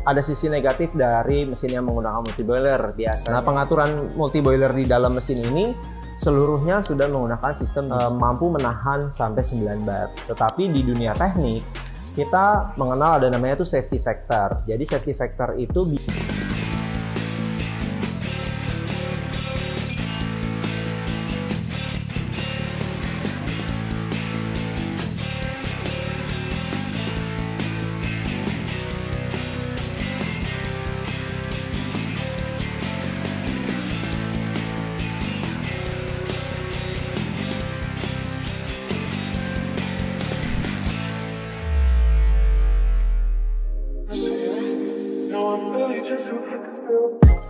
ada sisi negatif dari mesin yang menggunakan multi boiler biasa. Nah, pengaturan multi boiler di dalam mesin ini seluruhnya sudah menggunakan sistem mampu menahan sampai 9 bar. Tetapi di dunia teknik kita mengenal ada namanya itu safety factor. Jadi safety factor itu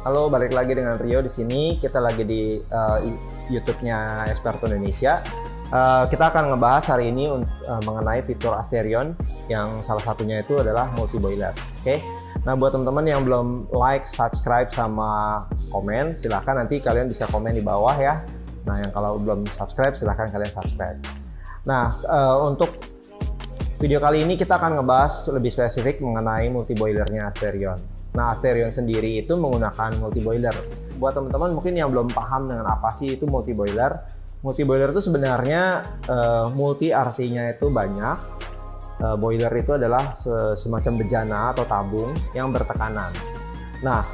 Halo, balik lagi dengan Rio di sini. Kita lagi di YouTube-nya Experto Indonesia. Kita akan ngebahas hari ini mengenai fitur Asterion yang salah satunya itu adalah multi boiler. Oke. Nah, buat teman-teman yang belum like, subscribe sama komen, silahkan nanti kalian bisa komen di bawah ya. Nah, yang kalau belum subscribe silahkan kalian subscribe. Nah, untuk video kali ini kita akan ngebahas lebih spesifik mengenai multi boilernya Asterion. Nah, Asterion sendiri itu menggunakan multi boiler. Buat teman-teman mungkin yang belum paham dengan apa sih itu multi boiler. Multi boiler itu sebenarnya multi artinya itu banyak. Boiler itu adalah semacam bejana atau tabung yang bertekanan. Nah,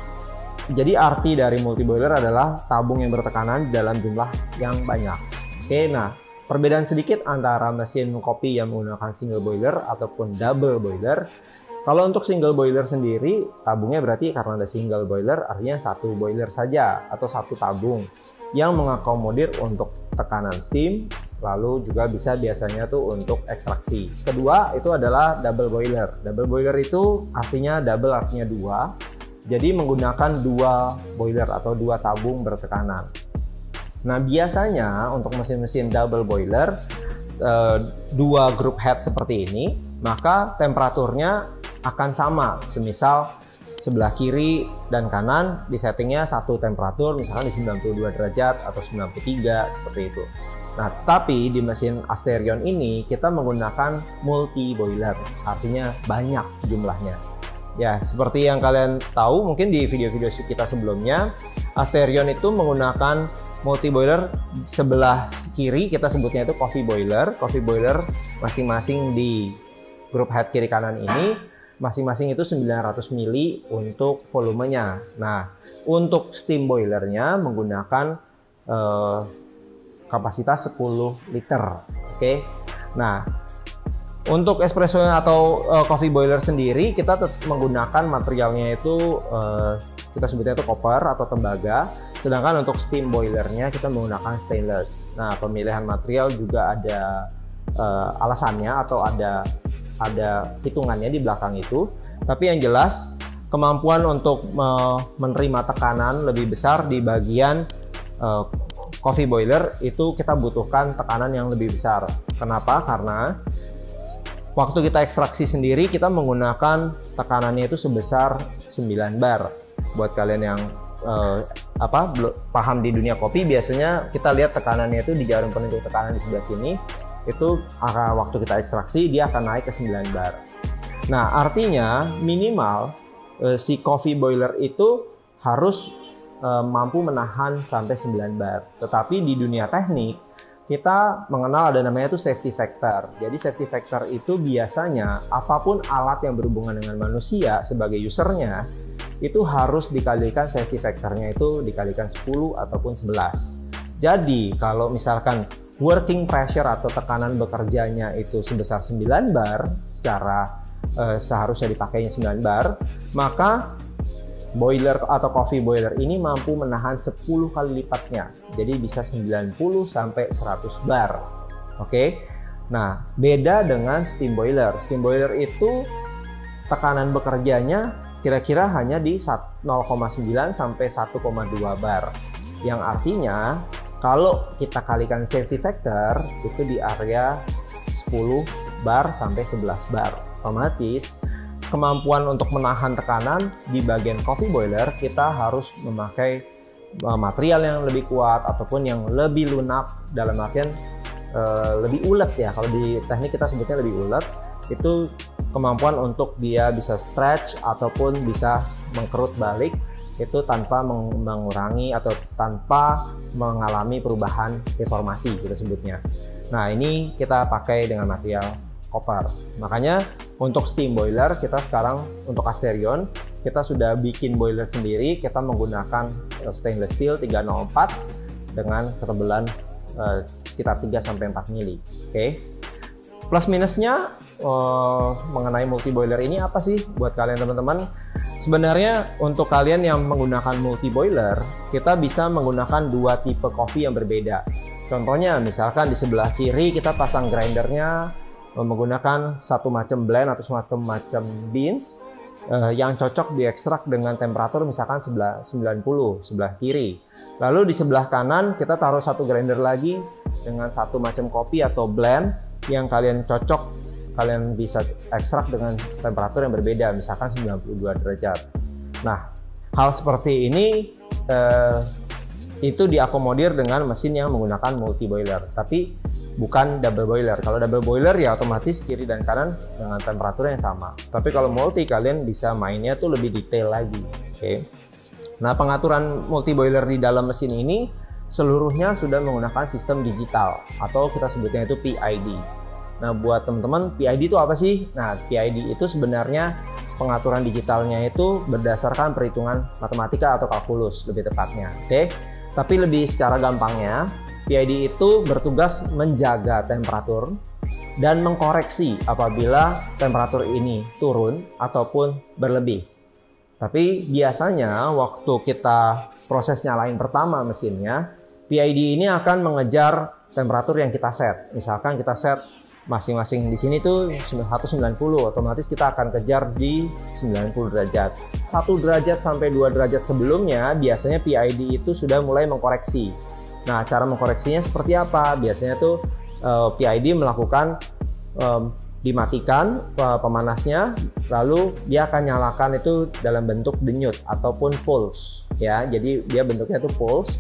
jadi arti dari multi boiler adalah tabung yang bertekanan dalam jumlah yang banyak. Oke, nah perbedaan sedikit antara mesin kopi yang menggunakan single boiler ataupun double boiler. Kalau untuk single boiler sendiri, tabungnya berarti karena ada single boiler, artinya satu boiler saja atau satu tabung yang mengakomodir untuk tekanan steam, lalu juga bisa biasanya tuh untuk ekstraksi. Kedua itu adalah double boiler. Double boiler itu artinya double artinya dua, jadi menggunakan dua boiler atau dua tabung bertekanan. Nah, biasanya untuk mesin-mesin double boiler, dua group head seperti ini, maka temperaturnya akan sama. Semisal sebelah kiri dan kanan di settingnya satu temperatur, misalkan di 92 derajat atau 93 seperti itu. Nah, tapi di mesin Asterion ini kita menggunakan multi boiler, artinya banyak jumlahnya. Ya, seperti yang kalian tahu mungkin di video-video kita sebelumnya, Asterion itu menggunakan multi boiler. Sebelah kiri kita sebutnya itu coffee boiler. Coffee boiler masing-masing di grup head kiri kanan ini masing-masing itu 900 mili untuk volumenya. Nah, untuk steam boilernya menggunakan kapasitas 10 liter. Oke. Nah, untuk espresso atau coffee boiler sendiri kita menggunakan materialnya itu kita sebutnya itu copper atau tembaga. Sedangkan untuk steam boilernya kita menggunakan stainless. Nah, pemilihan material juga ada alasannya atau ada hitungannya di belakang itu. Tapi yang jelas kemampuan untuk menerima tekanan lebih besar di bagian coffee boiler itu kita butuhkan tekanan yang lebih besar. Kenapa? Karena waktu kita ekstraksi sendiri kita menggunakan tekanannya itu sebesar 9 bar. Buat kalian yang paham di dunia kopi, biasanya kita lihat tekanannya itu di jarum penentu tekanan di sebelah sini. Itu waktu kita ekstraksi dia akan naik ke 9 bar. Nah, artinya minimal si coffee boiler itu harus mampu menahan sampai 9 bar. Tetapi di dunia teknik kita mengenal ada namanya itu safety factor. Jadi safety factor itu biasanya apapun alat yang berhubungan dengan manusia sebagai usernya itu harus dikalikan safety factornya itu dikalikan 10 ataupun 11. Jadi kalau misalkan working pressure atau tekanan bekerjanya itu sebesar 9 bar, secara seharusnya dipakainya 9 bar, maka boiler atau coffee boiler ini mampu menahan 10 kali lipatnya. Jadi bisa 90 sampai 100 bar. Oke. Nah, beda dengan steam boiler. Steam boiler itu tekanan bekerjanya kira-kira hanya di 0,9 sampai 1,2 bar. Yang artinya kalau kita kalikan safety factor itu di area 10 bar sampai 11 bar. Otomatis kemampuan untuk menahan tekanan di bagian coffee boiler kita harus memakai material yang lebih kuat ataupun yang lebih lunak, dalam artian lebih ulet ya. Kalau di teknik kita sebutnya lebih ulet. Itu kemampuan untuk dia bisa stretch ataupun bisa mengkerut balik itu tanpa mengurangi atau tanpa mengalami perubahan deformasi kita sebutnya. Nah, ini kita pakai dengan material copper. Makanya untuk steam boiler kita sekarang untuk Asterion kita sudah bikin boiler sendiri. Kita menggunakan stainless steel 304 dengan ketebalan sekitar 3-4 mili. Oke. Plus minusnya mengenai multi boiler ini apa sih buat kalian teman-teman? Sebenarnya untuk kalian yang menggunakan multi boiler, kita bisa menggunakan dua tipe kopi yang berbeda. Contohnya misalkan di sebelah kiri kita pasang grindernya menggunakan satu macam blend atau satu macam beans yang cocok diekstrak dengan temperatur misalkan 90 sebelah kiri. Lalu di sebelah kanan kita taruh satu grinder lagi dengan satu macam kopi atau blend yang kalian cocok, kalian bisa ekstrak dengan temperatur yang berbeda misalkan 92 derajat. Nah, hal seperti ini itu diakomodir dengan mesin yang menggunakan multi boiler, tapi bukan double boiler. Kalau double boiler ya otomatis kiri dan kanan dengan temperatur yang sama. Tapi kalau multi kalian bisa mainnya tuh lebih detail lagi. Oke. Nah, pengaturan multi boiler di dalam mesin ini seluruhnya sudah menggunakan sistem digital atau kita sebutnya itu PID. Nah, buat teman-teman, PID itu apa sih? Nah, PID itu sebenarnya pengaturan digitalnya itu berdasarkan perhitungan matematika atau kalkulus lebih tepatnya. Oke. Tapi lebih secara gampangnya, PID itu bertugas menjaga temperatur dan mengkoreksi apabila temperatur ini turun ataupun berlebih. Tapi biasanya waktu kita proses nyalain pertama mesinnya, PID ini akan mengejar temperatur yang kita set. Misalkan kita set masing-masing di sini tuh 190, otomatis kita akan kejar di 90 derajat. 1 derajat sampai 2 derajat sebelumnya biasanya PID itu sudah mulai mengkoreksi. Nah, cara mengkoreksinya seperti apa? Biasanya tuh PID melakukan dimatikan pemanasnya, lalu dia akan nyalakan itu dalam bentuk denyut ataupun pulse ya. Jadi dia bentuknya itu pulse.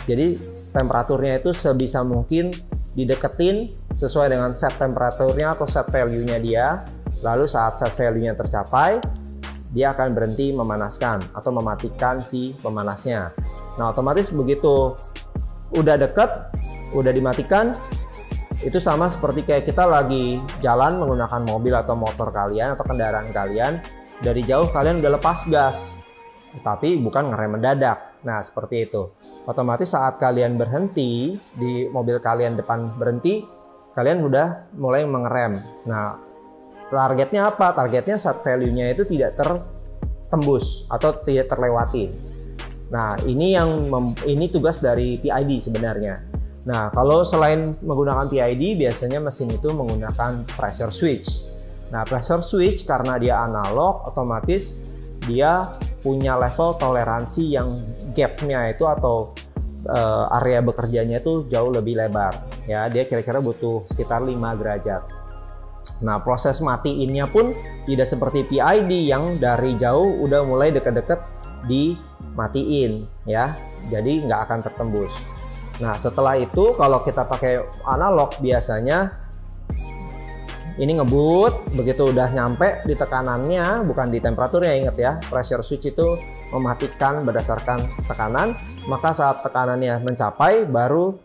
Jadi temperaturnya itu sebisa mungkin dideketin sesuai dengan set temperaturnya atau set value-nya dia. Lalu saat set value-nya tercapai, dia akan berhenti memanaskan atau mematikan si pemanasnya. Nah, otomatis begitu udah deket, udah dimatikan, itu sama seperti kayak kita lagi jalan menggunakan mobil atau motor kalian atau kendaraan kalian. Dari jauh kalian udah lepas gas, tapi bukan ngerem mendadak. Nah, seperti itu. Otomatis saat kalian berhenti, di mobil kalian depan berhenti, kalian udah mulai mengerem. Nah, targetnya apa? Targetnya set value-nya itu tidak tertembus atau tidak terlewati. Nah, ini tugas dari PID sebenarnya. Nah, kalau selain menggunakan PID, biasanya mesin itu menggunakan pressure switch. Nah, pressure switch karena dia analog, otomatis dia punya level toleransi yang gap-nya itu atau area bekerjanya itu jauh lebih lebar. Ya, dia kira-kira butuh sekitar 5 derajat. Nah, proses matiin-nya pun tidak seperti PID yang dari jauh udah mulai deket-deket dimatiin ya. Jadi nggak akan tertembus. Nah, setelah itu kalau kita pakai analog biasanya ini ngebut, begitu udah nyampe di tekanannya, bukan di temperaturnya, ingat ya, pressure switch itu mematikan berdasarkan tekanan, maka saat tekanannya mencapai baru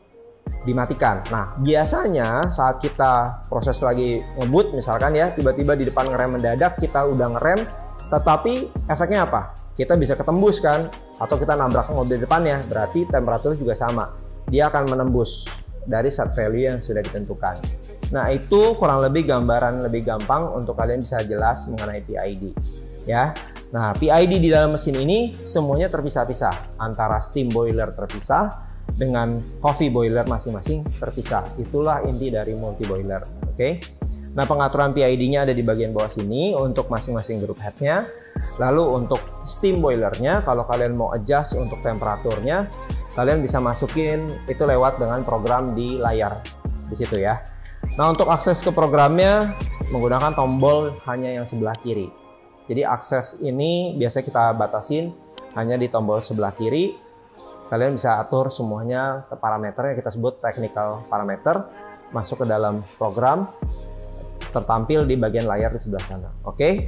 dimatikan. Nah, biasanya saat kita proses lagi ngebut misalkan ya, tiba-tiba di depan ngerem mendadak, kita udah ngerem, tetapi efeknya apa? Kita bisa ketembus kan, atau kita nabrak mobil depannya, berarti temperatur juga sama. Dia akan menembus dari set value yang sudah ditentukan. Nah, itu kurang lebih gambaran lebih gampang untuk kalian bisa jelas mengenai PID ya. Nah, PID di dalam mesin ini semuanya terpisah-pisah, antara steam boiler terpisah dengan coffee boiler masing-masing terpisah. Itulah inti dari multi boiler. Oke. Nah, pengaturan PID-nya ada di bagian bawah sini untuk masing-masing group head-nya. Lalu untuk steam boilernya, kalau kalian mau adjust untuk temperaturnya, kalian bisa masukin itu lewat dengan program di layar di situ ya. Nah, untuk akses ke programnya menggunakan tombol hanya yang sebelah kiri. Jadi akses ini biasa kita batasin hanya di tombol sebelah kiri. Kalian bisa atur semuanya ke parameter yang kita sebut technical parameter, masuk ke dalam program, tertampil di bagian layar di sebelah sana. Oke.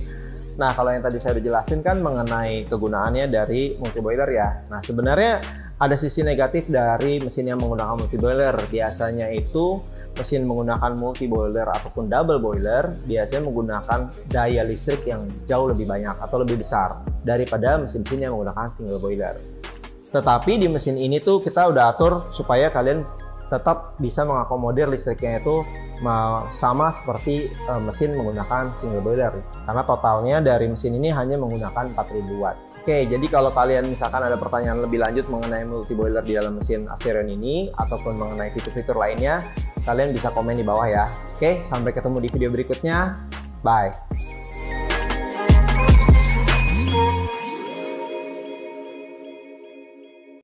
Nah, kalau yang tadi saya udah jelasin kan mengenai kegunaannya dari multi boiler ya. Nah, sebenarnya ada sisi negatif dari mesin yang menggunakan multi boiler. Biasanya itu mesin menggunakan multi boiler ataupun double boiler biasanya menggunakan daya listrik yang jauh lebih banyak atau lebih besar daripada mesin-mesin yang menggunakan single boiler. Tetapi di mesin ini tuh kita udah atur supaya kalian tetap bisa mengakomodir listriknya itu sama seperti mesin menggunakan single boiler, karena totalnya dari mesin ini hanya menggunakan 4000 watt. Oke, jadi kalau kalian misalkan ada pertanyaan lebih lanjut mengenai multi boiler di dalam mesin Asterion ini ataupun mengenai fitur-fitur lainnya, kalian bisa komen di bawah ya. Oke, sampai ketemu di video berikutnya. Bye.